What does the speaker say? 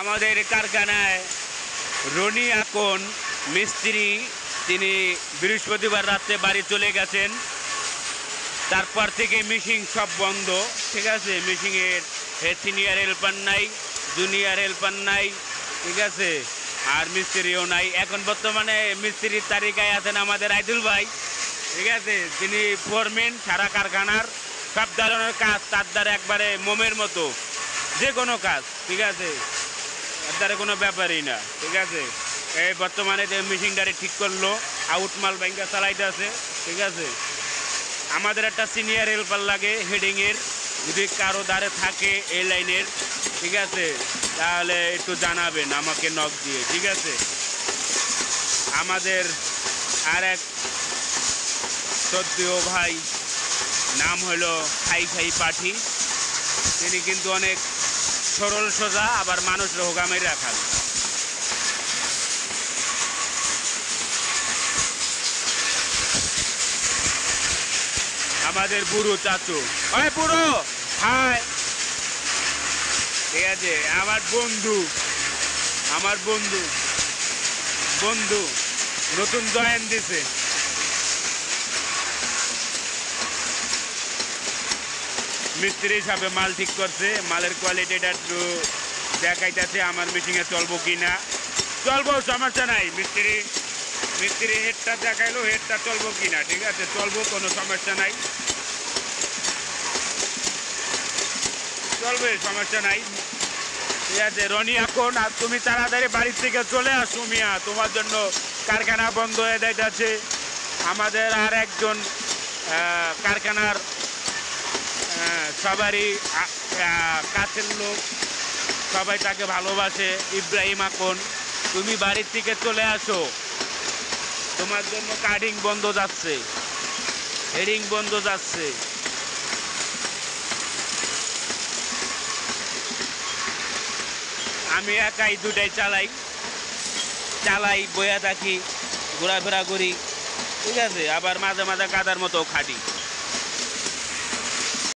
আমাদের কারখানায় রনি আকন মিস্ত্রি, তিনি বৃহস্পতিবার রাত্রে বাড়ি চলে গেছেন। তারপর থেকে মেশিন সব বন্ধ, ঠিক আছে। মেশিনের সিনিয়র হেল্পার নাই, জুনিয়র হেল্পার নাই, ঠিক আছে, আর মিস্ত্রিও নাই। এখন বর্তমানে মিস্ত্রির তালিকায় আছেন আমাদের আইদুল ভাই, ঠিক আছে। তিনি ফোরম্যান, সারা কারখানার সব ধরনের কাজ তার দ্বারা একবারে মোমের মতো, যে কোনো কাজ, ঠিক আছে, তার দ্বারা কোনো ব্যাপারই না, ঠিক আছে। এই বর্তমানে যে মেশিনটারে ঠিক করলো, আউটমাল ব্যাংকা চালাইতে আছে, ঠিক আছে। আমাদের একটা সিনিয়র হেল্পার লাগে হেডিংয়ের, যদি কারো দ্বারে থাকে এই লাইনের, ঠিক আছে, তাহলে একটু জানাবেন আমাকে নক দিয়ে, ঠিক আছে। আমাদের আর এক শ্রদ্ধেয় ভাই, নাম হলো খাই খাই পাঠি, তিনি কিন্তু অনেক সরল সোজা, আবার মানুষ রোগামের রাখাল। আমাদের বুড়ো চাচু, ওই বুড়ো হাই, ঠিক আছে। আমার বন্ধু নতুন জয়েন দিছে। মিস্ত্রি হিসাবে মাল ঠিক করছে, মালের কোয়ালিটিটা একটু দেখাইতেছে আমার মেশিনে চলবো কি না। চলবো, সমস্যা নাই। মিস্ত্রি হেডটা দেখাইলো, হেডটা চলবো কি না, ঠিক আছে, চলবো, কোনো সমস্যা নাই, চলবে, সমস্যা নাই, ঠিক আছে। রনি এখন, আর তুমি তাড়াতাড়ি বাড়ির থেকে চলে আসো মিয়া, তোমার জন্য কারখানা বন্ধ হয়ে যাচ্ছে। আমাদের আর একজন কারখানার সবারই কাছের লোক, সবাই তাকে ভালোবাসে, ইব্রাহিম আকন, তুমি বাড়ির থেকে চলে আসো, তোমার জন্য কাটিং বন্ধ যাচ্ছে, হেডিং বন্ধ যাচ্ছে। আমি একাই দুটাই চালাই, বইয়া থাকি, ঘোরাফেরা করি, ঠিক আছে, আবার মাঝে মাঝে কাদার মতো খাটি।